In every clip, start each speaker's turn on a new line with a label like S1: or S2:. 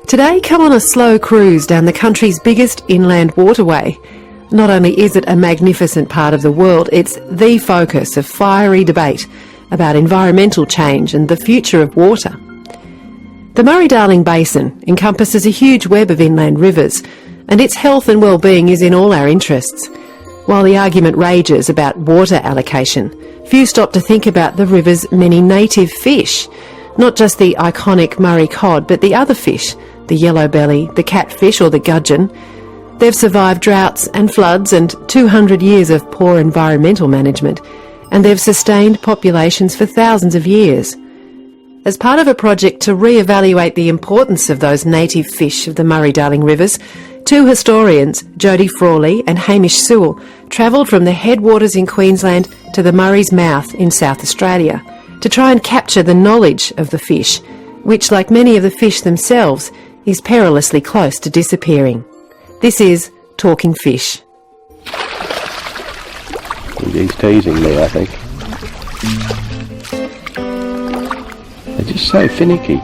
S1: Today, come on a slow cruise down the country's biggest inland waterway. Not only is it a magnificent part of the world, it's the focus of fiery debate about environmental change and the future of water. The Murray Darling Basin encompasses a huge web of inland rivers, and its health and well-being is in all our interests. While the argument rages about water allocation, few stop to think about the river's many native fish. Not just the iconic Murray cod, but the other fish, the yellow belly, the catfish or the gudgeon. They've survived droughts and floods and 200 years of poor environmental management, and they've sustained populations for thousands of years. As part of a project to re-evaluate the importance of those native fish of the Murray-Darling rivers, two historians, Jodie Frawley and Hamish Sewell, travelled from the headwaters in Queensland to the Murray's mouth in South Australia to try and capture the knowledge of the fish, which, like many of the fish themselves, is perilously close to disappearing. This is Talking Fish.
S2: He's teasing me, I think. They're just so finicky.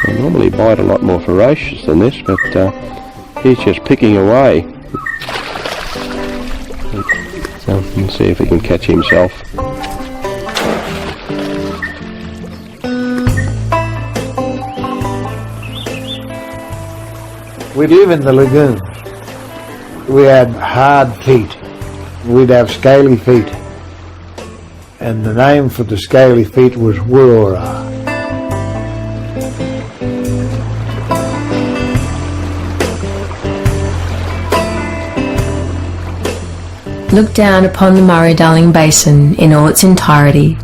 S2: They normally bite a lot more ferocious than this, but he's just picking away. So we'll see if he can catch himself.
S3: We live in the lagoon. We had hard feet. We'd have scaly feet. And the name for the scaly feet was Wurora.
S4: Look down upon the Murray-Darling Basin in all its entirety,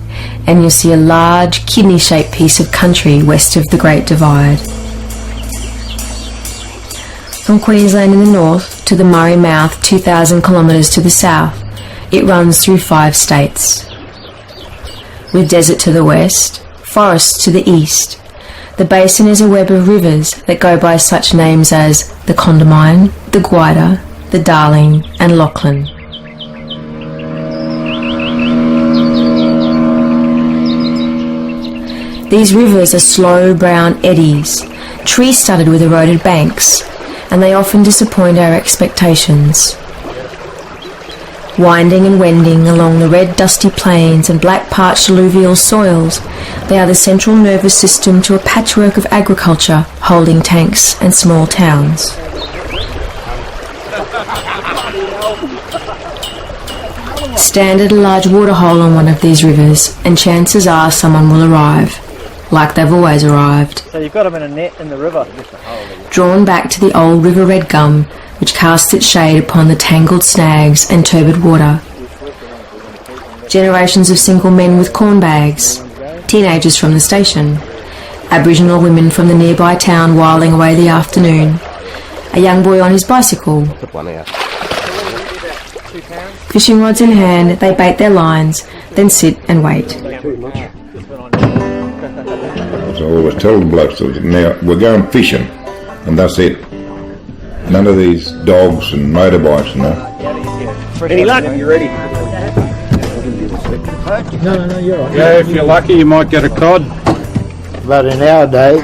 S4: and you'll see a large kidney-shaped piece of country west of the Great Divide. From Queensland in the north to the Murray mouth 2,000 kilometres to the south, it runs through 5 states. With desert to the west, forests to the east, the basin is a web of rivers that go by such names as the Condamine, the Gwydir, the Darling and Lachlan. These rivers are slow brown eddies, tree-studded with eroded banks, and they often disappoint our expectations. Winding and wending along the red dusty plains and black parched alluvial soils, they are the central nervous system to a patchwork of agriculture, holding tanks and small towns. Stand at a large waterhole on one of these rivers and chances are someone will arrive, like they've always arrived.
S5: So you've got them in a net in the river.
S4: Drawn back to the old river red gum, which casts its shade upon the tangled snags and turbid water. Generations of single men with corn bags, teenagers from the station, Aboriginal women from the nearby town whiling away the afternoon, a young boy on his bicycle. Fishing rods in hand, they bait their lines, then sit and wait.
S6: So I always tell the blokes that now we're going fishing and that's it. None of these dogs and motorbikes and that.
S5: Any luck? You ready?
S3: No, you're right.
S2: Yeah, if you're lucky you might get a cod.
S3: But in our day,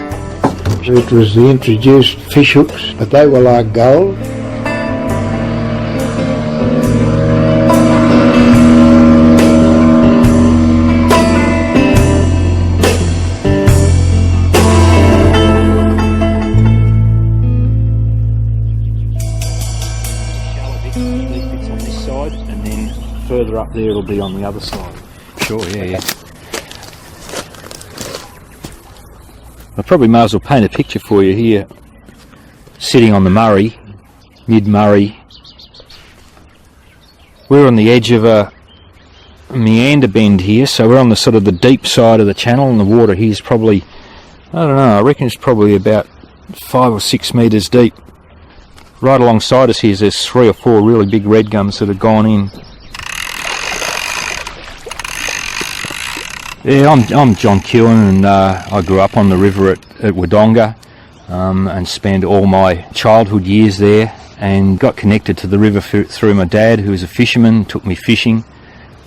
S3: it was the introduced fish hooks, but they were like gold.
S5: And then further up there it'll be on the other side.
S2: Sure, yeah. I probably might as well paint a picture for you here. Sitting on the Murray, mid-Murray. We're on the edge of a meander bend here, so we're on the sort of the deep side of the channel, and the water here is probably, I don't know, I reckon it's probably about 5 or 6 metres deep. Right alongside us here there's 3 or 4 really big red gums that have gone in. Yeah, I'm John Kewen, and I grew up on the river at Wodonga and spent all my childhood years there, and got connected to the river through my dad, who was a fisherman, took me fishing.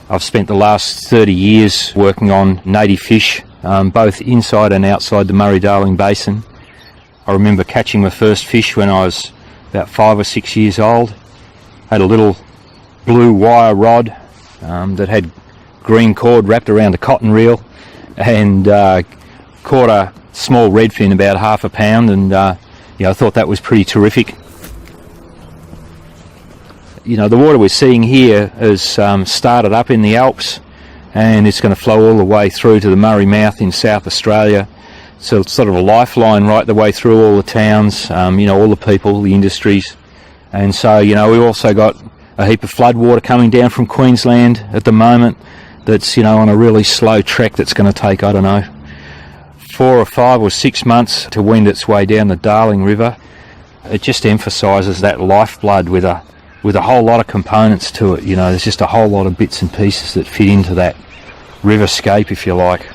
S2: I've spent the last 30 years working on native fish both inside and outside the Murray Darling Basin. I remember catching my first fish when I was about 5 or 6 years old. Had a little blue wire rod that had green cord wrapped around a cotton reel, and caught a small redfin about half a pound, and I thought that was pretty terrific. The water we're seeing here has started up in the Alps, and it's going to flow all the way through to the Murray Mouth in South Australia. So it's sort of a lifeline right the way through all the towns, all the people, the industries. And so, we've also got a heap of flood water coming down from Queensland at the moment that's, on a really slow trek that's going to take, 4 or 5 or 6 months to wend its way down the Darling River. It just emphasises that lifeblood with a whole lot of components to it. There's just a whole lot of bits and pieces that fit into that riverscape, if you like.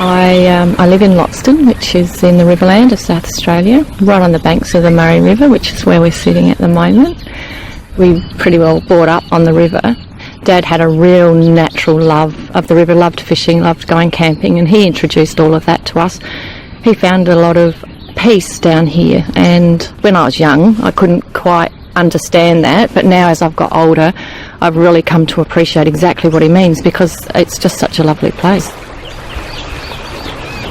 S7: I live in Loxton, which is in the Riverland of South Australia, right on the banks of the Murray River, which is where we're sitting at the moment. We pretty well brought up on the river. Dad had a real natural love of the river, loved fishing, loved going camping, and he introduced all of that to us. He found a lot of peace down here, and when I was young I couldn't quite understand that, but now as I've got older I've really come to appreciate exactly what he means, because it's just such a lovely place.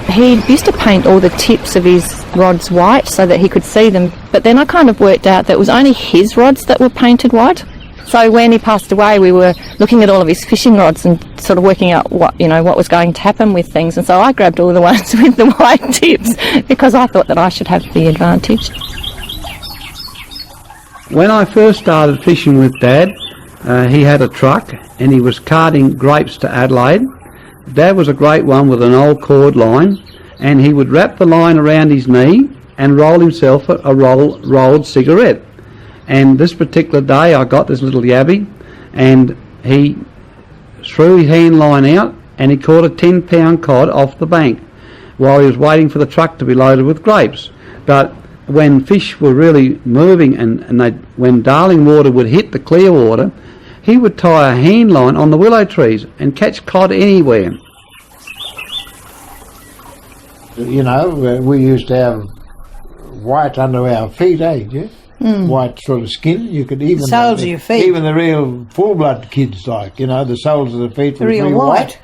S7: He used to paint all the tips of his rods white so that he could see them, but then I kind of worked out that it was only his rods that were painted white. So when he passed away, we were looking at all of his fishing rods and sort of working out what was going to happen with things. And so I grabbed all the ones with the white tips because I thought that I should have the advantage.
S8: When I first started fishing with Dad, he had a truck and he was carting grapes to Adelaide. Dad was a great one with an old cord line, and he would wrap the line around his knee and roll himself a rolled cigarette. And this particular day I got this little yabby, and he threw his hand line out and he caught a 10-pound cod off the bank while he was waiting for the truck to be loaded with grapes. But when fish were really moving and when Darling water would hit the clear water, he would tie a hand line on the willow trees and catch cod anywhere.
S3: We used to have white under our feet, Jeff? White sort of skin. You could even
S9: soles of your feet.
S3: Even the real full-blood kids, the soles of the feet were
S9: real white.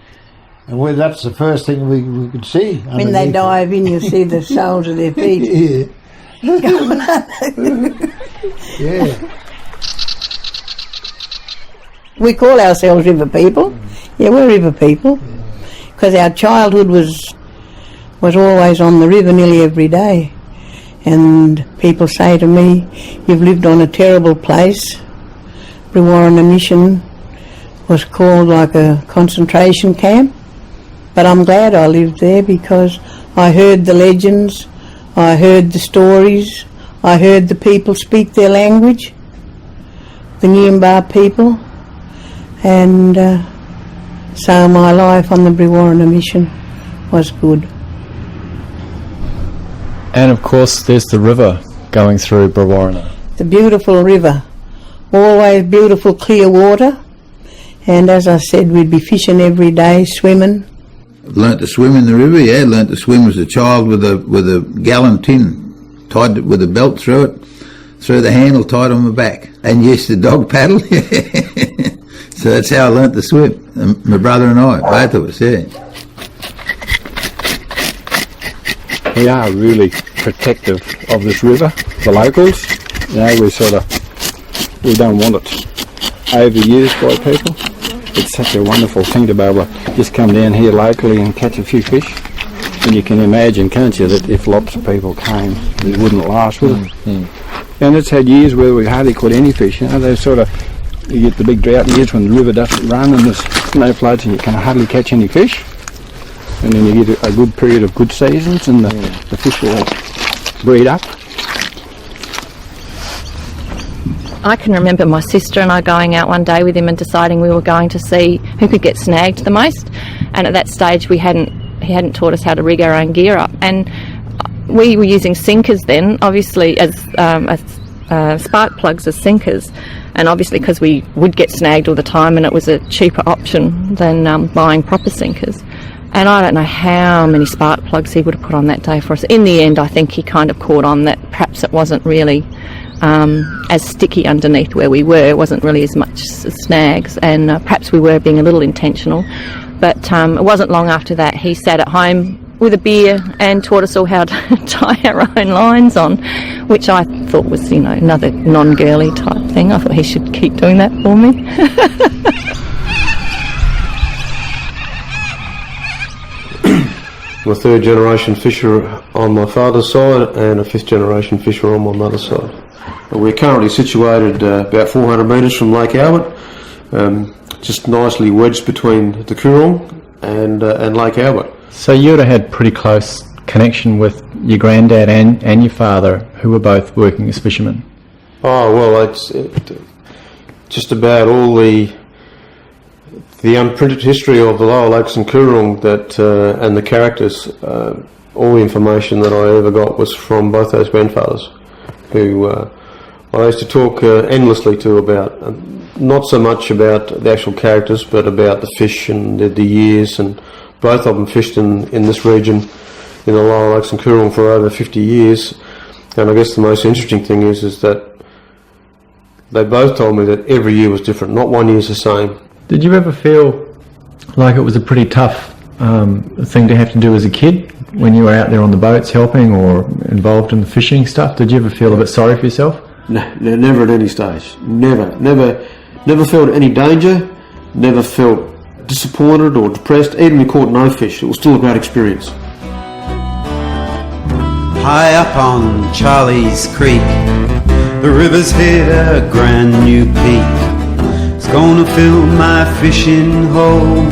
S3: And that's the first thing we could see.
S9: When they dive in, you see the soles of their feet.
S3: Yeah.
S9: We call ourselves river people. Yeah, we're river people. Because our childhood was always on the river nearly every day. And people say to me, you've lived on a terrible place. Brewarrina Mission was called like a concentration camp. But I'm glad I lived there because I heard the legends, I heard the stories, I heard the people speak their language, the Nyimba people. And so my life on the Brewarrina Mission was good.
S10: And of course there's the river going through Brewarrina.
S9: The beautiful river, always beautiful clear water, and as I said, we'd be fishing every day, swimming.
S11: Learnt to swim in the river, learnt to swim as a child with a gallon tin, tied it with a belt through it, through the handle tied on my back, and used to dog paddle. So that's how I learnt to swim, my brother and I, both of us,
S2: We are really protective of this river, the locals. We don't want it overused by people. It's such a wonderful thing to be able to just come down here locally and catch a few fish. And you can imagine, can't you, that if lots of people came, it wouldn't last, would it? And it's had years where we hardly caught any fish. You get the big drought years when the river doesn't run and there's no floods and you can hardly catch any fish. And then you get a good period of good seasons and the fish will breed up.
S7: I can remember my sister and I going out one day with him and deciding we were going to see who could get snagged the most. And at that stage he hadn't taught us how to rig our own gear up. And we were using sinkers then, obviously as spark plugs as sinkers, and obviously because we would get snagged all the time and it was a cheaper option than buying proper sinkers. And I don't know how many spark plugs he would have put on that day for us. In the end, I think he kind of caught on that perhaps it wasn't really as sticky underneath where we were. It wasn't really as much snags, and perhaps we were being a little intentional. But it wasn't long after that he sat at home with a beer and taught us all how to tie our own lines on, which I thought was, another non-girly type thing. I thought he should keep doing that for me.
S12: I'm a third generation fisher on my father's side and a fifth generation fisher on my mother's side. We're currently situated about 400 metres from Lake Albert, just nicely wedged between the Coorong and Lake Albert.
S10: So you would have had pretty close connection with your granddad and your father, who were both working as fishermen.
S12: Oh, well, it's just about all the unprinted history of the Lower Lakes and Coorong and the characters. All the information that I ever got was from both those grandfathers, who I used to talk endlessly to about, not so much about the actual characters, but about the fish and the years. And both of them fished in this region, in the Lower Lakes and Coorong, for over 50 years. And I guess the most interesting thing is that they both told me that every year was different, not one year's the same.
S10: Did you ever feel like it was a pretty tough thing to have to do as a kid when you were out there on the boats helping or involved in the fishing stuff? Did you ever feel a bit sorry for yourself?
S12: No, never at any stage. Never felt any danger, never felt disappointed or depressed. Even if we caught no fish, it was still a great experience.
S13: High up on Charlie's Creek, the river's hit a grand new peak. It's gonna fill my fishing hole,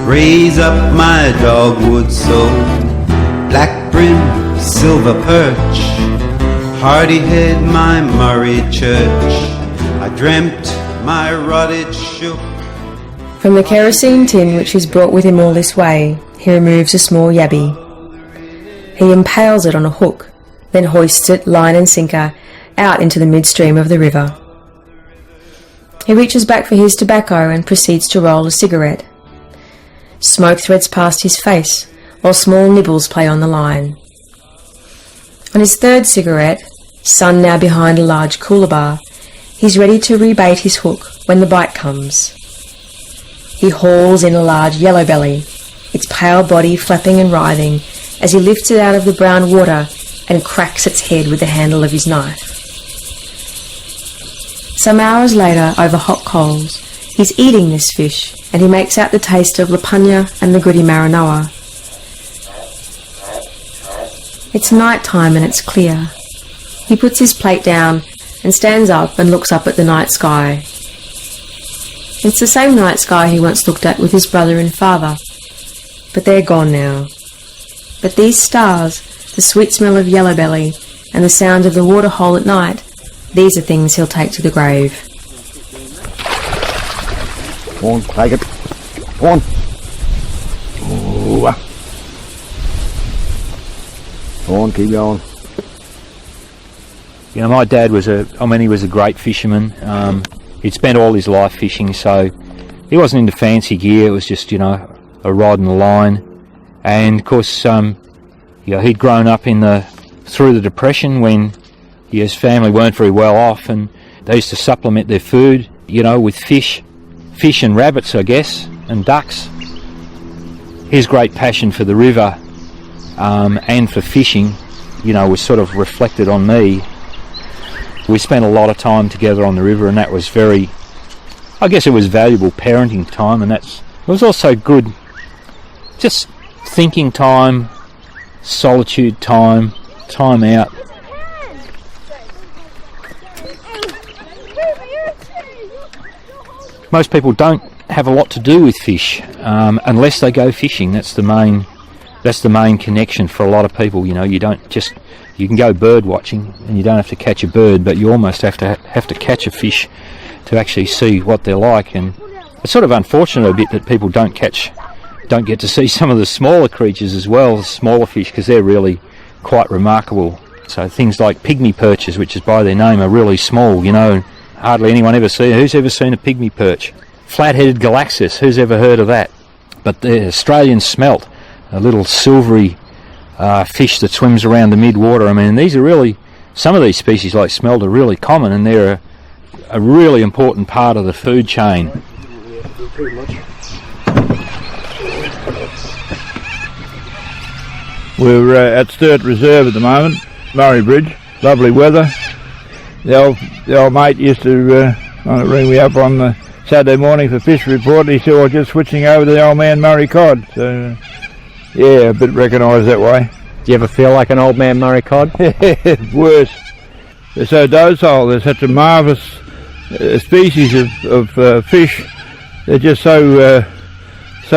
S13: raise up my dogwood sole, black brim, silver perch, hardy head, my Murray church. I dreamt my rotted shook.
S4: From the kerosene tin which he's brought with him all this way, he removes a small yabby. He impales it on a hook, then hoists it, line and sinker, out into the midstream of the river. He reaches back for his tobacco and proceeds to roll a cigarette. Smoke threads past his face, while small nibbles play on the line. On his third cigarette, sun now behind a large cooler bar, he's ready to rebait his hook when the bite comes. He hauls in a large yellow belly, its pale body flapping and writhing as he lifts it out of the brown water and cracks its head with the handle of his knife. Some hours later, over hot coals, he's eating this fish, and he makes out the taste of lapanya and the goody maranoa. It's night time and it's clear. He puts his plate down and stands up and looks up at the night sky. It's the same night sky he once looked at with his brother and father, but they're gone now. But these stars, the sweet smell of yellow belly, and the sound of the water hole at night, these are things he'll take to the grave.
S14: Go on, take it. Go on. Ooh. Go on, keep going.
S2: My dad was he was a great fisherman. He'd spent all his life fishing, so he wasn't into fancy gear. It was just, a rod and a line. And of course, he'd grown up through the Depression when his family weren't very well off, and they used to supplement their food, with fish and rabbits, I guess, and ducks. His great passion for the river and for fishing, was sort of reflected on me. We spent a lot of time together on the river, and that was it was valuable parenting time, and it was also good, just thinking time, solitude time out. Most people don't have a lot to do with fish unless they go fishing. That's the main connection for a lot of people. You can go bird watching and you don't have to catch a bird, but you almost have to catch a fish to actually see what they're like. And it's sort of unfortunate a bit that people don't get to see some of the smaller creatures as well, the smaller fish, because they're really quite remarkable So things like pygmy perches, which is by their name, are really small, you know, hardly anyone ever see. Who's ever seen a pygmy perch? Flat-headed galaxis, who's ever heard of that? But the Australian smelt, a little silvery fish that swims around the mid-water. I mean, these are really, some of these species like smelt are really common, and they're a really important part of the food chain.
S15: We're at Sturt Reserve at the moment, Murray Bridge. Lovely weather. The old mate used to ring me up on the Saturday morning for fish report. He said, "Well, just switching over to the old man Murray cod." So, yeah, a bit recognised that way.
S10: Do you ever feel like an old man Murray cod?
S15: Worse. They're so docile. They're such a marvellous species of fish. They're just so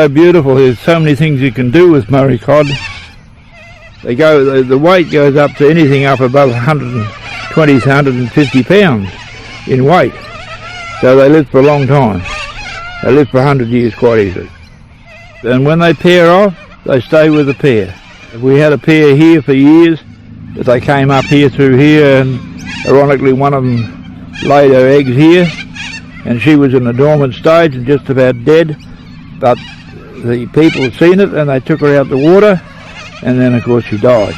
S15: beautiful. There's so many things you can do with Murray cod. They go. The weight goes up to anything up above 120 to 150 pounds in weight. So they live for a long time. They live for 100 years quite easily. And when they pair off, they stay with the pair. We had a pair here for years, but they came up here through here, and ironically one of them laid her eggs here, and she was in a dormant stage and just about dead. But the people had seen it and they took her out the water, and then of course she died.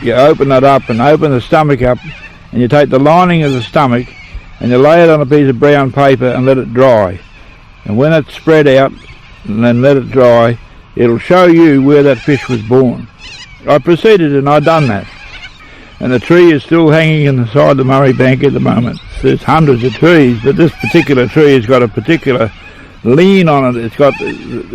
S15: You open it up and open the stomach up, and you take the lining of the stomach and you lay it on a piece of brown paper and let it dry. And when it's spread out and then let it dry, it'll show you where that fish was born. I proceeded and I'd done that. And the tree is still hanging in the side of the Murray bank at the moment. There's hundreds of trees, but this particular tree has got a particular lean on it. It's got,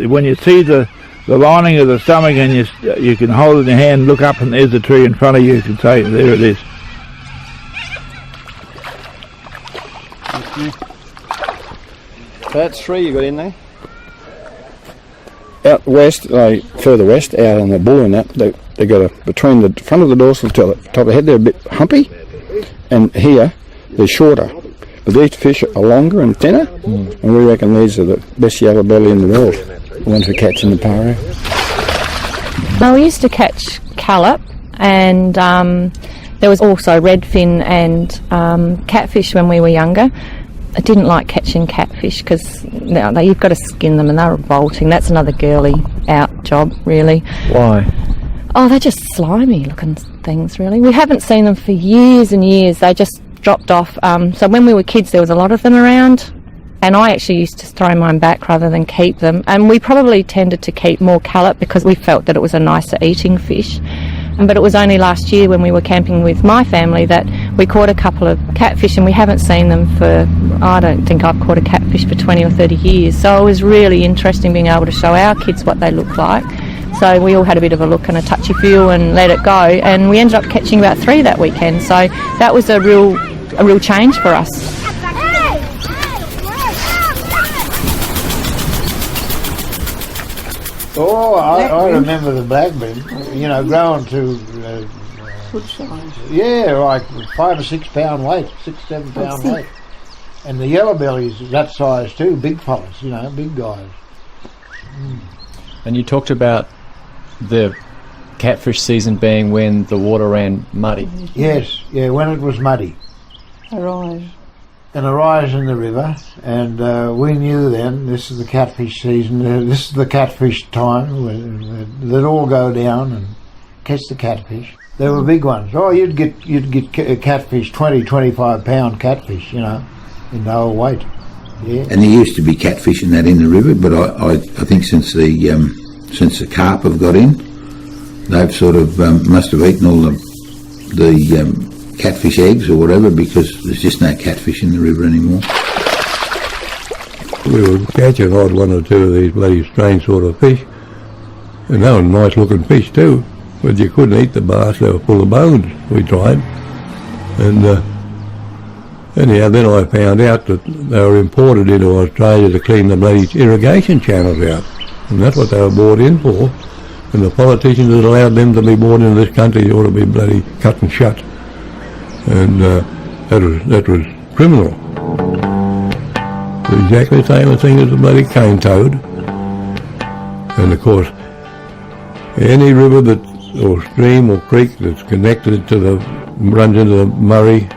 S15: when you see the lining of the stomach and you can hold it in your hand, look up and there's the tree in front of you, you can say, there it is.
S14: That's three you got in there? Out west, further west, out on the bull and that, they got between the front of the dorsal to the top of the head, they're a bit humpy, and here they're shorter. But these fish are longer and thinner, and we reckon these are the best yellow belly in the world, the ones we catch in the Paroo.
S7: Well, we used to catch callop, and there was also redfin and catfish when we were younger. I didn't like catching catfish because you've got to skin them and they're revolting. That's another girly out job, really.
S10: Why?
S7: Oh, they're just slimy looking things, really. We haven't seen them for years and years. They just dropped off. So when we were kids, there was a lot of them around, and I actually used to throw mine back rather than keep them. And we probably tended to keep more callop because we felt that it was a nicer eating fish. But it was only last year when we were camping with my family that we caught a couple of catfish, and we haven't seen them for, I don't think I've caught a catfish for 20 or 30 years. So it was really interesting being able to show our kids what they look like. So we all had a bit of a look and a touchy feel and let it go, and we ended up catching about 3 that weekend. So that was a real change for us.
S3: Oh, I remember the blackbird, you know, growing to
S9: good size.
S3: Yeah, like 5 or 6 pound weight, 6, 7 pound weight. And the yellow bellies that size too, big fellas, you know, big guys.
S10: And you talked about the catfish season being when the water ran muddy.
S3: Yes, yeah, when it was muddy.
S9: A rise.
S3: And a rise in the river, and we knew then this is the catfish season, this is the catfish time. They'd all go down and catch the catfish. They were big ones. Oh, you'd get catfish, 20, 25 pound catfish, you know, in the whole weight. Yeah.
S11: And there used to be catfish in that in the river, but I think since the carp have got in, they've sort of must have eaten all the catfish eggs or whatever, because there's just no catfish in the river anymore.
S16: We would catch an odd 1 or 2 of these bloody strange sort of fish, and they were nice looking fish too, but you couldn't eat the bass, they were full of bones. We tried, and anyhow then I found out that they were imported into Australia to clean the bloody irrigation channels out, and that's what they were brought in for. And the politicians that allowed them to be brought into this country ought to be bloody cut and shut. And that was criminal. Exactly the same thing as the bloody cane toad. And of course, Any river that, or stream or creek that's connected to the, runs into the Murray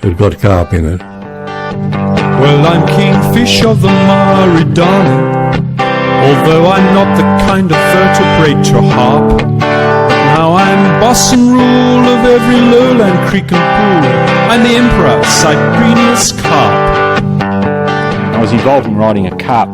S16: has got carp in it.
S17: Well, I'm kingfish of the Murray Darling, although I'm not the kind of vertebrate to harp. But now I'm boss and rule of every lowland creek and pool. I'm the emperor, Cyprinius Carp.
S2: I was involved in writing a carp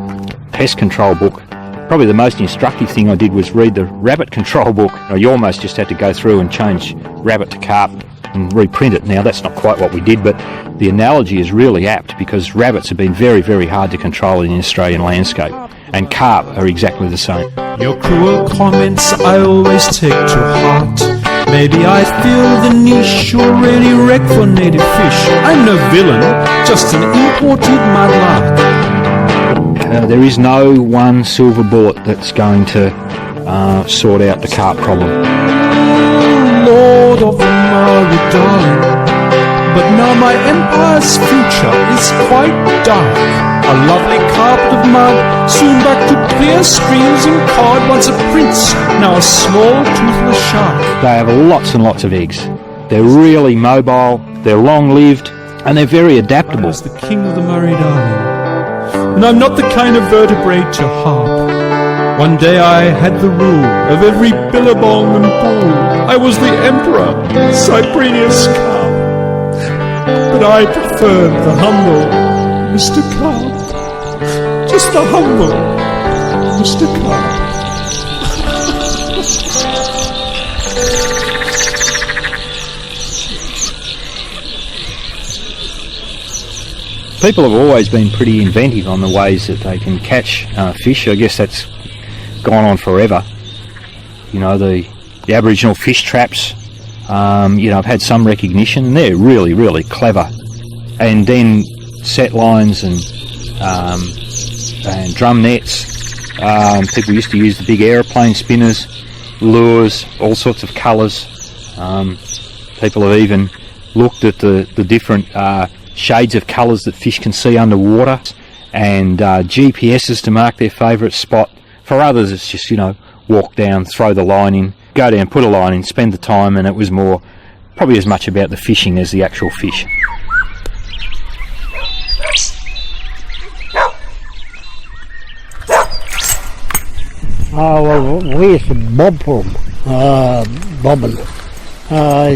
S2: pest control book. Probably the most instructive thing I did was read the rabbit control book. You almost just had to go through and change rabbit to carp and reprint it. Now that's not quite what we did, but the analogy is really apt because rabbits have been very, very hard to control in the Australian landscape, and carp are exactly the same.
S17: Your cruel comments I always take to heart. Maybe I feel the niche already wrecked for native fish. I'm no villain, just an imported mudlark.
S2: There is no one silver bullet that's going to sort out the carp problem.
S17: Lord of the Murray Darling, but now my empire's future is quite dark. A lovely carpet of mud, soon back to clear streams and cod. Once a prince, now a small toothless shark.
S2: They have lots and lots of eggs. They're really mobile, they're long-lived, and they're very adaptable.
S17: I was the king of the Murray Darling, and I'm not the kind of vertebrate to harp. One day I had the rule of every billabong and pool. I was the emperor, Cyprinius Carp. But I preferred the humble Mr. Carp. Just the humble Mr. Carp.
S2: People have always been pretty inventive on the ways that they can catch fish. I guess that's gone on forever. You know, the Aboriginal fish traps, you know, have had some recognition, and they're really, really clever. And then set lines and drum nets. People used to use the big aeroplane spinners, lures, all sorts of colours. People have even looked at the different shades of colours that fish can see underwater, and GPSs to mark their favourite spot. For others, it's just, you know, walk down, throw the line in, go down, put a line in, spend the time, and it was more, probably as much about the fishing as the actual fish.
S18: Well, we used to bob for them, bobbing.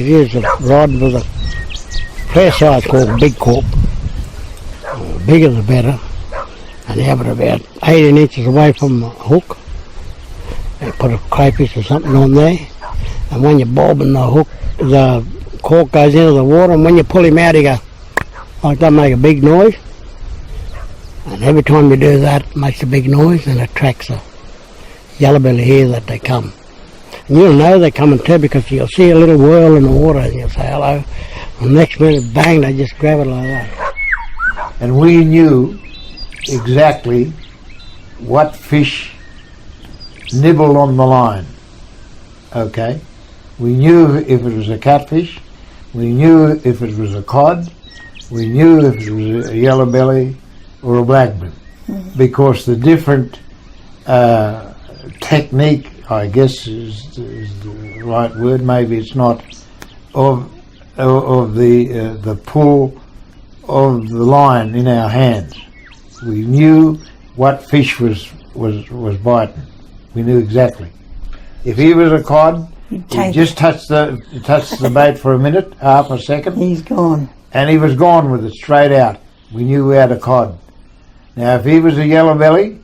S18: Used to rod with a fair size called Big Corp. Bigger the better. And they have it about 18 inches away from the hook. They put a crayfish or something on there. And when you're bobbing, the hook, the cork goes into the water, and when you pull him out, he goes like that, make a big noise. And every time you do that, it makes a big noise and attracts a yellowbelly here that they come. And you'll know they're coming too, because you'll see a little whirl in the water and you'll say hello. And the next minute, bang, they just grab it like that.
S3: And we knew exactly what fish nibbled on the line. Okay? We knew if it was a catfish, we knew if it was a cod, we knew if it was a yellowbelly or a blackbrim, because the different technique, I guess is the right word, maybe it's not, of the pull of the line in our hands. We knew what fish was biting. We knew exactly. If he was a cod, he just touched the bait for a minute, half a second.
S9: He's gone.
S3: And he was gone with it straight out. We knew we had a cod. Now, if he was a yellowbelly,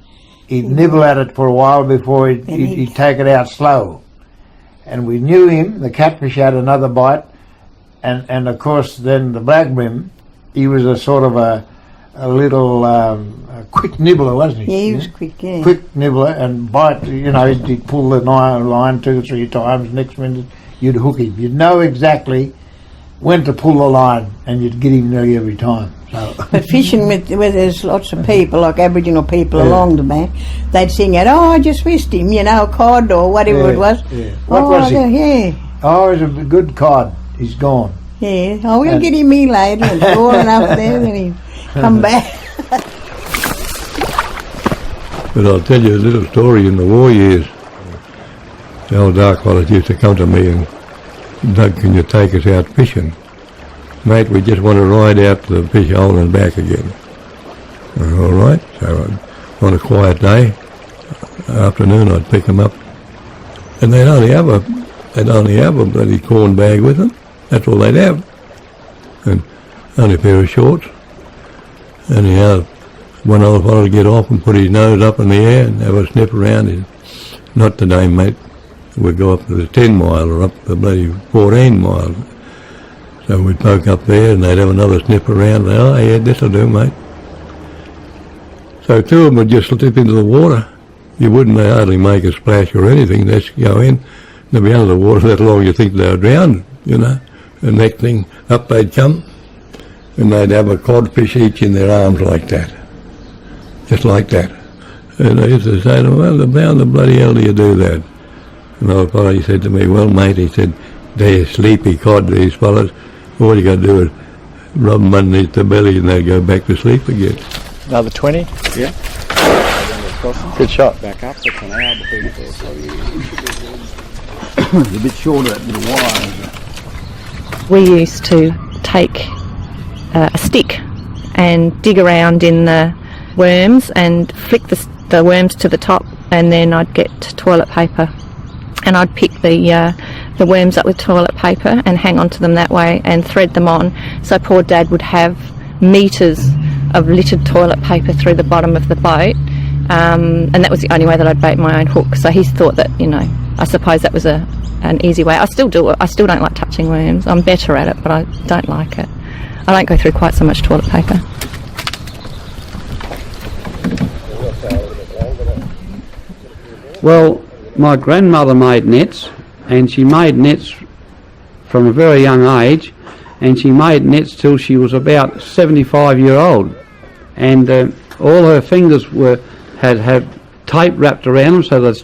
S3: he'd nibble at it for a while before he'd take it out slow. And we knew him. The catfish had another bite, and of course then the blackbrim, he was a sort of a little a quick nibbler, wasn't he?
S9: Yeah, he was quick, yeah.
S3: Quick nibbler and bite, you know, he'd pull the line 2 or 3 times, next minute you'd hook him. You'd know exactly when to pull the line and you'd get him nearly every time. So.
S9: But fishing where there's lots of people, like Aboriginal people along the bank, they'd sing out, oh, I just fished him, you know, a cod or whatever it was.
S3: Yeah. What was he?
S9: Yeah.
S3: Oh, he's a good cod. He's gone.
S9: Yeah. Oh, we'll get him here later. And sure enough there, then he'd come back.
S16: But I'll tell you a little story in the war years. the old dark fellas used to come to me and, Doug, can you take us out fishing? Mate, we just want to ride out to the fish hole and back again. All right, so on a quiet day, afternoon, I'd pick them up, and they'd only have a bloody corn bag with them. That's all they'd have, and only a pair of shorts. Anyhow, one old fellow would get off and put his nose up in the air and have a sniff around. Not today, mate. We'd go up to the 10 mile or up the bloody 14 mile. So we'd poke up there and they'd have another sniff around. Oh yeah, this'll do, mate. So two of them would just slip into the water. You wouldn't hardly make a splash or anything. They'd just go in. They'd be under the water that long you think they were drowned, you know. The next thing, up they'd come and they'd have a codfish each in their arms like that. Just like that. And I used to say to them, well, how the bloody hell do you do that? And old fellow, he said to me, well, mate, he said, they're sleepy cod, these fellas. All you got to do is rub them underneath the belly and they'll go back to sleep again.
S5: Another 20?
S14: Yeah. Good shot.
S5: Back up the canal between there, so
S14: It's a bit short of that little wire.
S7: We used to take a stick and dig around in the worms and flick the worms to the top, and then I'd get toilet paper and I'd pick the worms up with toilet paper and hang on to them that way and thread them on, so poor Dad would have metres of littered toilet paper through the bottom of the boat, and that was the only way that I'd bait my own hook. So he thought that, you know, I suppose that was an easy way. I still do it. I still don't like touching worms. I'm better at it, but I don't like it. I don't go through quite so much toilet paper.
S8: Well, my grandmother made nets, and she made nets from a very young age, and she made nets till she was about 75 years old, and all her fingers had tape wrapped around them so that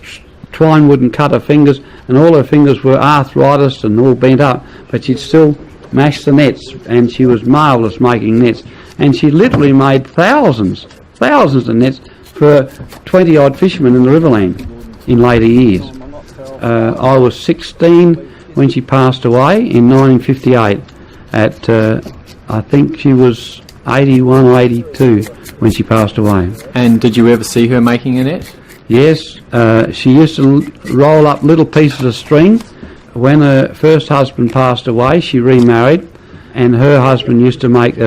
S8: twine wouldn't cut her fingers, and all her fingers were arthritis and all bent up, but she'd still mash the nets, and she was marvellous making nets, and she literally made thousands of nets for 20 odd fishermen in the Riverland in later years. I was 16 when she passed away in 1958 at I think she was 81 or 82 when she passed away.
S10: And did you ever see her making a net?
S8: Yes, she used to roll up little pieces of string. When her first husband passed away, she remarried, and her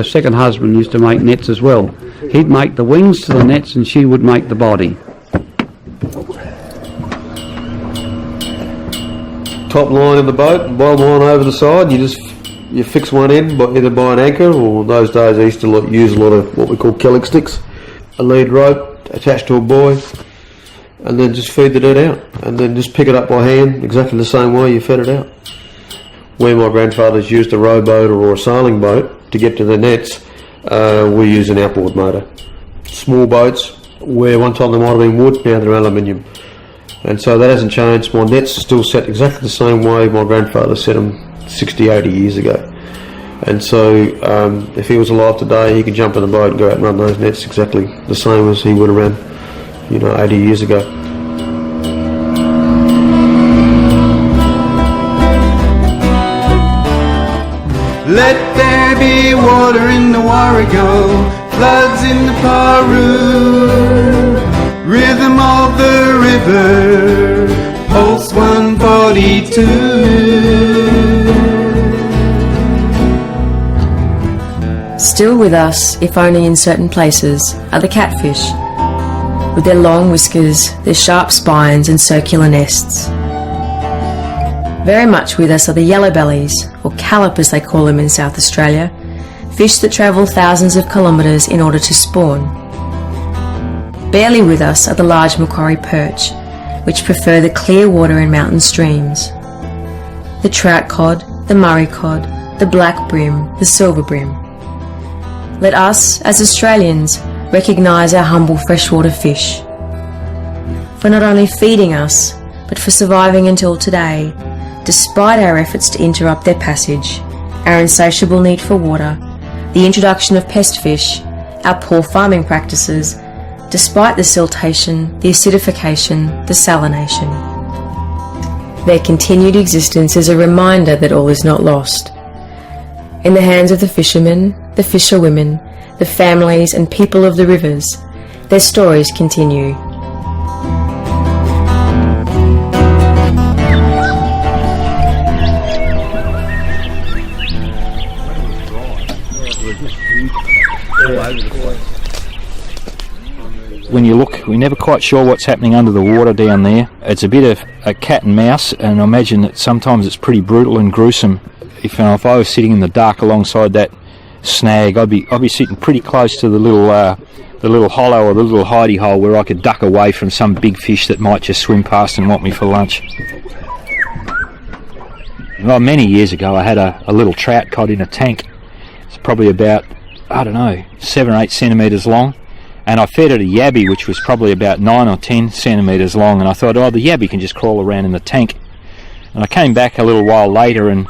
S8: second husband used to make nets as well. He'd make the wings to the nets and she would make the body.
S12: Top line in the boat, bottom line over the side. You fix one end either by an anchor, or those days I used to use a lot of what we call kellic sticks, a lead rope attached to a buoy, and then just feed the net out, and then just pick it up by hand exactly the same way you fed it out. Where my grandfathers used a rowboat or a sailing boat to get to the nets, we use an outboard motor. Small boats, where one time they might have been wood, now they're aluminium. And so that hasn't changed. My nets are still set exactly the same way my grandfather set them 60, 80 years ago. And so if he was alive today, he could jump in the boat and go out and run those nets exactly the same as he would have ran, 80 years ago.
S13: Let there be water in the Warrego, floods in the Paroo, rhythm of the river, pulse 142.
S4: Still with us, if only in certain places, are the catfish, with their long whiskers, their sharp spines and circular nests. Very much with us are the yellow bellies, or callop as they call them in South Australia, fish that travel thousands of kilometres in order to spawn. Barely with us are the large Macquarie perch, which prefer the clear water in mountain streams. The trout cod, the Murray cod, the black brim, the silver brim. Let us, as Australians, recognise our humble freshwater fish, for not only feeding us, but for surviving until today, despite our efforts to interrupt their passage, our insatiable need for water, the introduction of pest fish, our poor farming practices, despite the siltation, the acidification, the salination. Their continued existence is a reminder that all is not lost. In the hands of the fishermen, the fisherwomen, the families and people of the rivers, their stories continue.
S2: When you look, we're never quite sure what's happening under the water down there. It's a bit of a cat and mouse, and I imagine that sometimes it's pretty brutal and gruesome. If I was sitting in the dark alongside that snag, I'd be sitting pretty close to the little hollow or the little hidey hole where I could duck away from some big fish that might just swim past and want me for lunch. Well, many years ago I had a little trout cod in a tank. It's probably about, 7 or 8 centimetres long. And I fed it a yabby, which was probably about 9 or 10 centimetres long, and I thought, the yabby can just crawl around in the tank. And I came back a little while later, and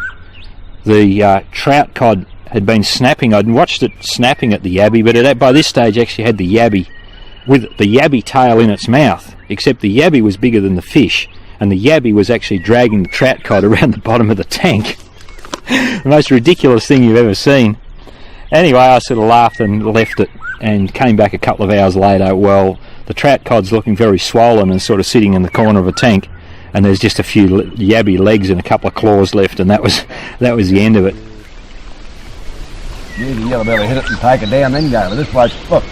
S2: the trout cod had been snapping. I'd watched it snapping at the yabby, but it by this stage actually had the yabby with the yabby tail in its mouth, except the yabby was bigger than the fish, and the yabby was actually dragging the trout cod around the bottom of the tank. The most ridiculous thing you've ever seen. Anyway, I sort of laughed and left it, and came back a couple of hours later. Well, the trout cod's looking very swollen and sort of sitting in the corner of a tank, and there's just a few yabby legs and a couple of claws left, and that was the end of it.
S19: Use the yellow belly, hit it and take it down, then go. But this place, look,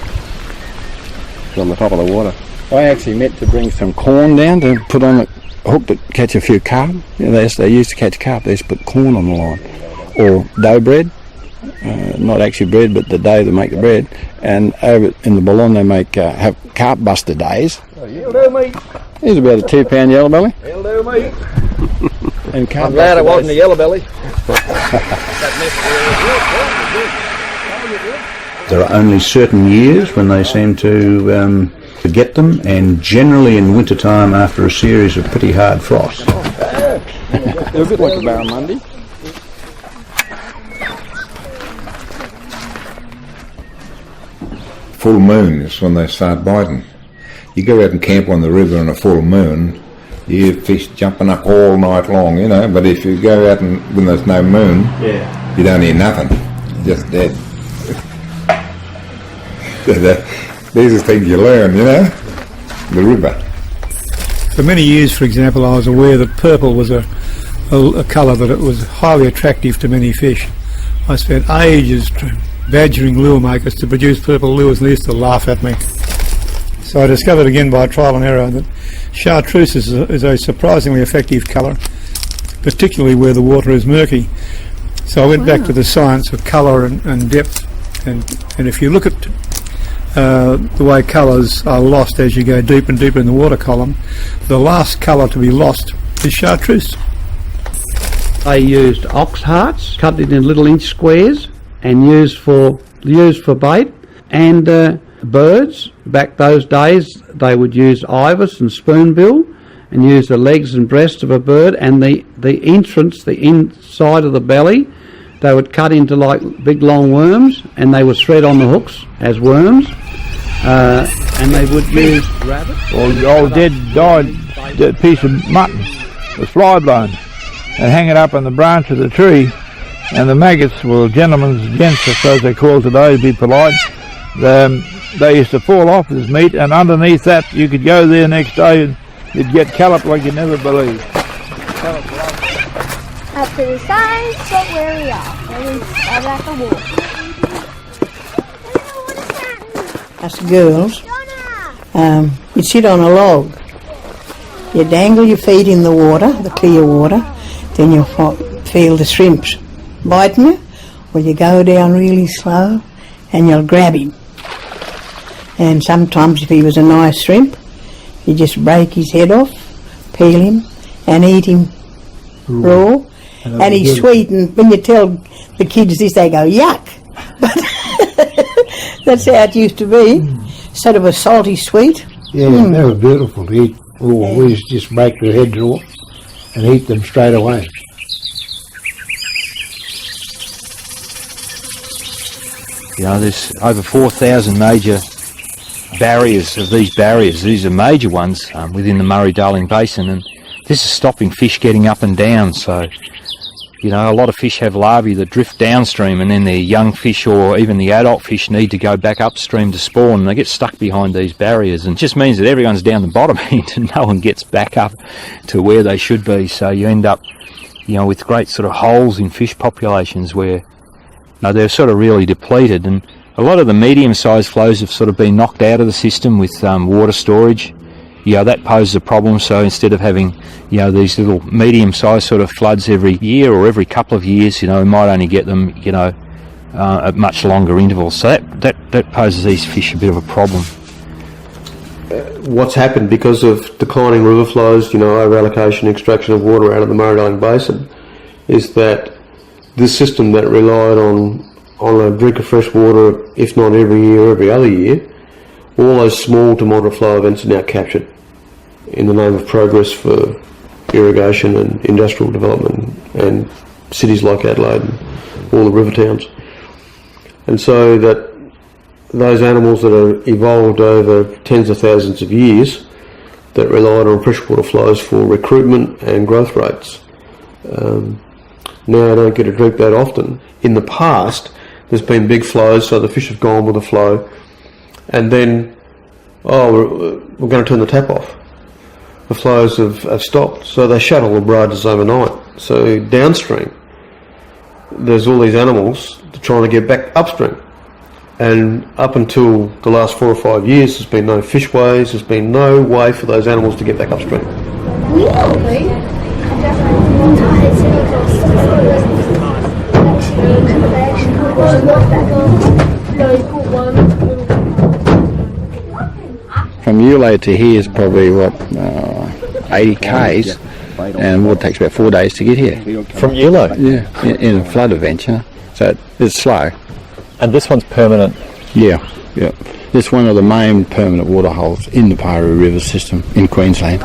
S19: it's on the top of the water.
S14: I actually meant to bring some corn down to put on a hook to catch a few carp. They used to catch carp, they used to put corn on the line, or dough bread. Not actually bread, but the dough they make the bread. And over in the Ballon they make have carp buster days.
S19: You'll do me.
S14: Here's about a 2 pound yellow belly.
S19: You'll do me.
S14: And carp
S19: I'm glad it wasn't a yellow belly.
S20: There are only certain years when they seem to get them, and generally in winter time after a series of pretty hard frosts.
S14: They're a bit like a barramundi.
S6: Full moon is when they start biting. You go out and camp on the river on a full moon, you hear fish jumping up all night long, but if you go out and when there's no moon, you don't hear nothing. You're just dead. These are things you learn, the river.
S21: For many years, for example, I was aware that purple was a colour that it was highly attractive to many fish. I spent ages badgering lure makers to produce purple lures, and they used to laugh at me. So I discovered again by trial and error that chartreuse is a surprisingly effective colour, particularly where the water is murky. So I went back to the science of colour and depth, and if you look at the way colours are lost as you go deeper and deeper in the water column, the last colour to be lost is chartreuse.
S8: They used ox hearts, cut it in little inch squares, and used for bait, and birds. Back those days they would use ibis and spoonbill, and use the legs and breast of a bird, and the entrance, the inside of the belly, they would cut into like big long worms, and they would thread on the hooks as worms, and they would use rabbit.
S15: Or the old died piece of mutton was fly blown, and hang it up on the branch of the tree. And the maggots, well, gentlemen's gents, I suppose they call today, to be polite, they used to fall off this meat, and underneath that you could go there next day and you'd get callop like you'd never believe.
S22: Up to the side, but where we are. And we start at the wall.
S9: Us girls, you'd sit on a log. You dangle your feet in the water, the clear water, then you'll feel the shrimps biting you, or you go down really slow and you'll grab him. And sometimes if he was a nice shrimp, you just break his head off, peel him and eat him raw. And he's sweet, and when you tell the kids this they go, yuck. But that's how it used to be. Sort of a salty sweet.
S3: Yeah, that was beautiful to eat. Oh, we used to just break their heads off and eat them straight away.
S2: There's over 4,000 major barriers of these barriers. These are major ones within the Murray Darling Basin, and this is stopping fish getting up and down. So, you know, a lot of fish have larvae that drift downstream, and then their young fish or even the adult fish need to go back upstream to spawn, and they get stuck behind these barriers, and it just means that everyone's down the bottom end and no one gets back up to where they should be. So you end up, you know, with great sort of holes in fish populations where, you know, they're sort of really depleted. And a lot of the medium-sized flows have sort of been knocked out of the system with water storage. You know, that poses a problem. So instead of having, you know, these little medium-sized sort of floods every year or every couple of years, you know, we might only get them, you know, at much longer intervals. So that poses these fish a bit of a problem.
S12: What's happened because of declining river flows, you know, over-allocation, extraction of water out of the Murray Darling Basin, is that this system that relied on a drink of fresh water, if not every year, every other year, all those small to moderate flow events are now captured in the name of progress for irrigation and industrial development and cities like Adelaide and all the river towns. And so that those animals that are evolved over tens of thousands of years that relied on freshwater flows for recruitment and growth rates now don't get a drink that often. In the past, there's been big flows, so the fish have gone with the flow, and then, we're going to turn the tap off. The flows have stopped, so they shut all the barrages overnight. So downstream, there's all these animals trying to get back upstream. And up until the last 4 or 5 years, there's been no fishways, there's been no way for those animals to get back upstream.
S14: From Eulay to here is probably, 80 k's, and it takes about 4 days to get here.
S10: From Eulay?
S14: Yeah, in a flood event, you know. So it's slow.
S10: And this one's permanent?
S14: Yeah. It's one of the main permanent water holes in the Paroo River system in Queensland.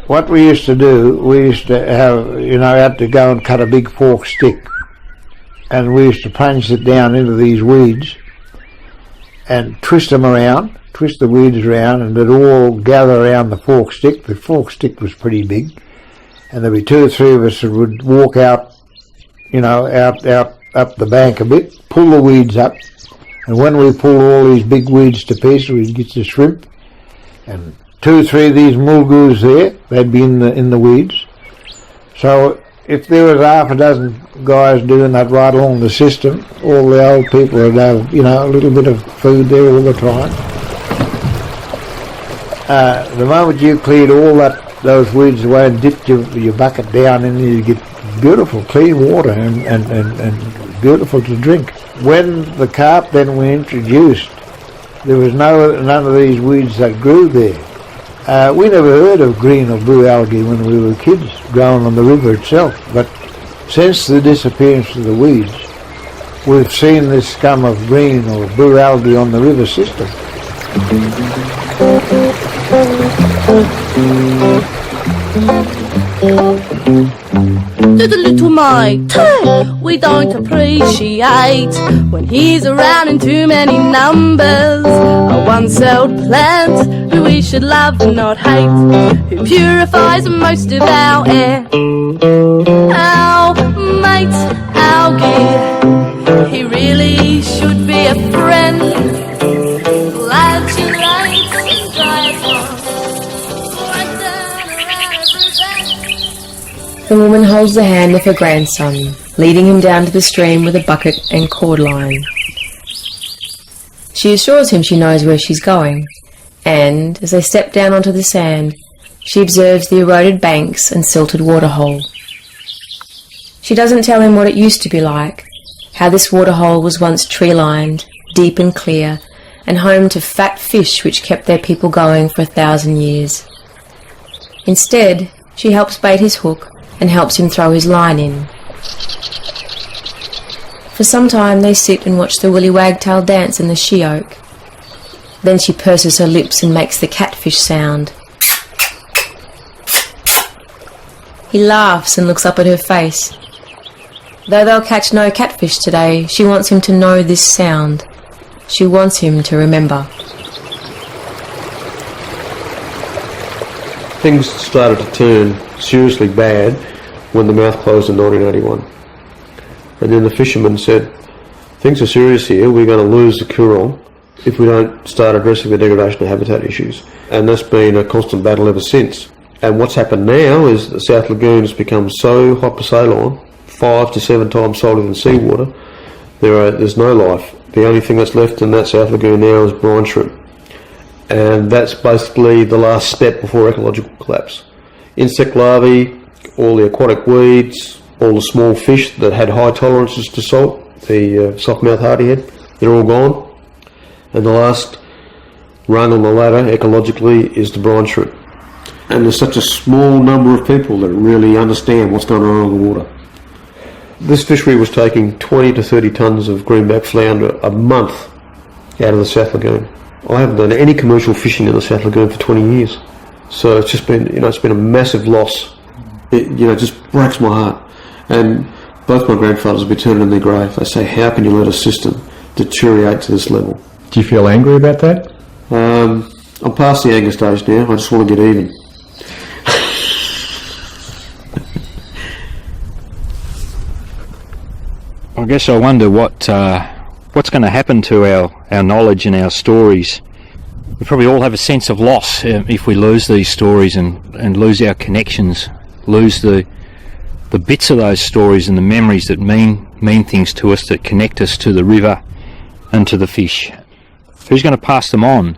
S3: What we used to do, we used to have, you know, had to go and cut a big fork stick, and we used to plunge it down into these weeds and twist them around, twist the weeds around, and they'd all gather around the fork stick. The fork stick was pretty big, and there'd be 2 or 3 of us that would walk out, you know, out up the bank a bit, pull the weeds up, and when we pulled all these big weeds to pieces, we'd get the shrimp, and 2 or 3 of these mulgoos there, they'd be in the weeds. So if there was half a dozen guys doing that right along the system, all the old people would have, you know, a little bit of food there all the time. The moment you cleared all those weeds away and dipped your bucket down in, you get beautiful clean water and beautiful to drink. When the carp then were introduced, there was none of these weeds that grew there. We never heard of green or blue algae when we were kids growing on the river itself, but since the disappearance of the weeds, we've seen this scum of green or blue algae on the river system.
S1: To the little mite, we don't appreciate when he's around in too many numbers. A one-celled plant who we should love and not hate, who purifies most of our air. Our mate, algae, he really should be a friend. Flatulates and dries off.
S4: The woman holds the hand of her grandson, leading him down to the stream with a bucket and cord line. She assures him she knows where she's going, and, as they step down onto the sand, she observes the eroded banks and silted waterhole. She doesn't tell him what it used to be like, how this waterhole was once tree-lined, deep and clear, and home to fat fish which kept their people going for 1,000 years. Instead, she helps bait his hook and helps him throw his line in. For some time they sit and watch the woolly wagtail dance in the she-oak. Then she purses her lips and makes the catfish sound. He laughs and looks up at her face. Though they'll catch no catfish today, she wants him to know this sound. She wants him to remember.
S12: things started to turn seriously bad when the mouth closed in 1981. And then the fishermen said, things are serious here, we're going to lose the Coorong if we don't start addressing the degradation of habitat issues. And that's been a constant battle ever since. And what's happened now is the South Lagoon has become so hypersaline, 5 to 7 times salter than seawater, there's no life. The only thing that's left in that South Lagoon now is brine shrimp. And that's basically the last step before ecological collapse. Insect larvae, all the aquatic weeds, all the small fish that had high tolerances to salt, the soft-mouth hardyhead, they're all gone. And the last rung on the ladder ecologically is the brine shrimp. And there's such a small number of people that really understand what's going on in the water. This fishery was taking 20 to 30 tonnes of greenback flounder a month out of the South Lagoon. I haven't done any commercial fishing in the South Lagoon for 20 years. So it's just been, it's been a massive loss. It, just breaks my heart. And both my grandfathers will be turning in their grave. They say, how can you let a system deteriorate to this level?
S10: Do you feel angry about that?
S12: I'm past the anger stage now. I just want to get even.
S2: I guess I wonder what's going to happen to our knowledge and our stories. We probably all have a sense of loss if we lose these stories and lose our connections, lose the bits of those stories and the memories that mean things to us, that connect us to the river and to the fish. Who's going to pass them on?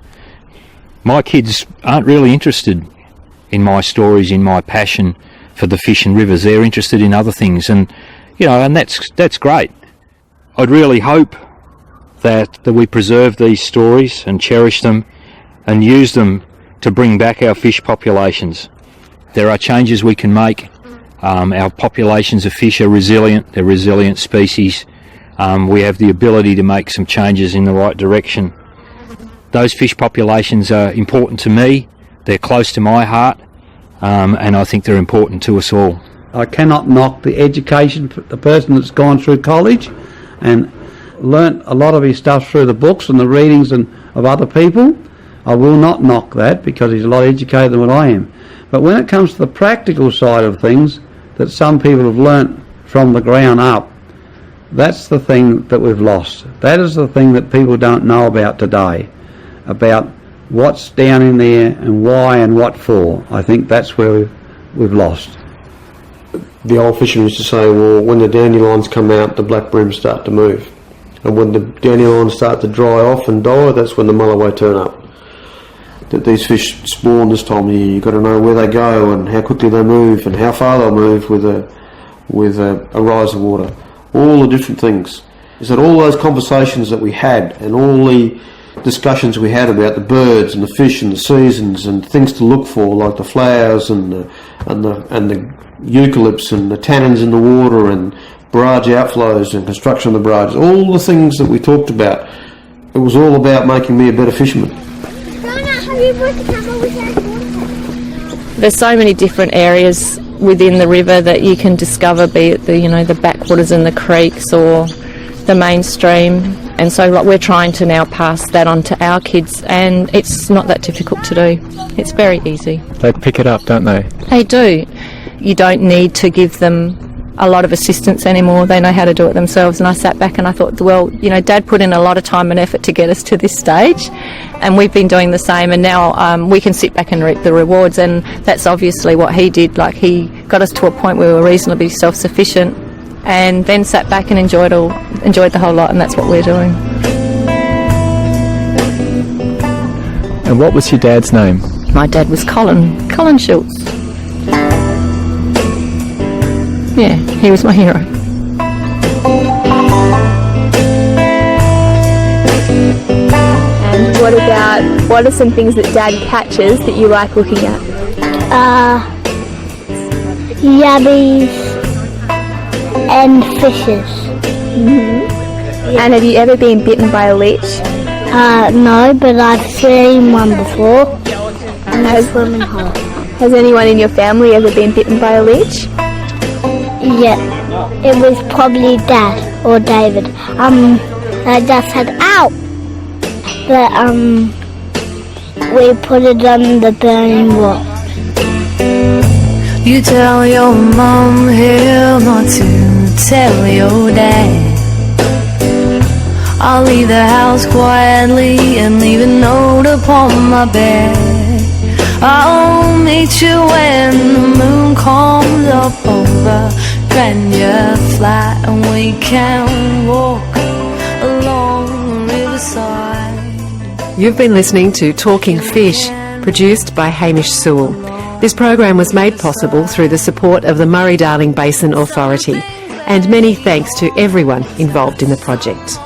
S2: My kids aren't really interested in my stories, in my passion for the fish and rivers. They're interested in other things, and that's great. I'd really hope that we preserve these stories and cherish them and use them to bring back our fish populations. There are changes we can make. Our populations of fish are resilient. They're resilient species. We have the ability to make some changes in the right direction. Those fish populations are important to me. They're close to my heart, and I think they're important to us all.
S8: I cannot knock the education for the person that's gone through college and learnt a lot of his stuff through the books and the readings of other people. I will not knock that because he's a lot educated than what I am. But when it comes to the practical side of things that some people have learnt from the ground up, that's the thing that we've lost. That is the thing that people don't know about today, about what's down in there and why and what for. I think that's where we've lost.
S12: The old fishermen used to say, well, when the dandelions come out, the black breams start to move. And when the dandelions start to dry off and die, that's when the mulloway turn up. That these fish spawn this time of year. You've got to know where they go and how quickly they move and how far they'll move with a rise of water. All the different things. Is that all those conversations that we had and all the discussions we had about the birds and the fish and the seasons and things to look for, like the flowers and the eucalypts and the tannins in the water and barrage outflows and construction of the barrages, all the things that we talked about, it was all about making me a better fisherman.
S7: There's so many different areas within the river that you can discover, be it the backwaters and the creeks or the mainstream. And so we're trying to now pass that on to our kids, and it's not that difficult to do. It's very easy.
S10: They pick it up, don't they?
S7: They do. You don't need to give them a lot of assistance anymore. They know how to do it themselves. And I sat back and I thought, well, Dad put in a lot of time and effort to get us to this stage, and we've been doing the same, and now we can sit back and reap the rewards. And that's obviously what he did. Like, he got us to a point where we were reasonably self-sufficient, and then sat back and enjoyed the whole lot, and that's what we're doing.
S10: And what was your dad's name?
S7: My dad was Colin Schultz. Yeah, he was my hero.
S22: And what are some things that Dad catches that you like looking at?
S11: Yabbies and fishes.
S22: Mm-hmm. And have you ever been bitten by a leech?
S11: No, but I've seen one before. And I swim in hole.
S22: Has anyone in your family ever been bitten by a leech?
S11: Yeah, it was probably Dad or David. I just said, ow! But, we put it on the burning rock.
S17: You tell your mum here not to tell your dad. I'll leave the house quietly and leave a note upon my bed. I'll meet you when the moon comes up over Grandeur Flat, and we can walk along the riverside.
S18: You've been listening to Talking Fish, produced by Hamish Sewell. This program was made possible through the support of the Murray Darling Basin Authority, and many thanks to everyone involved in the project.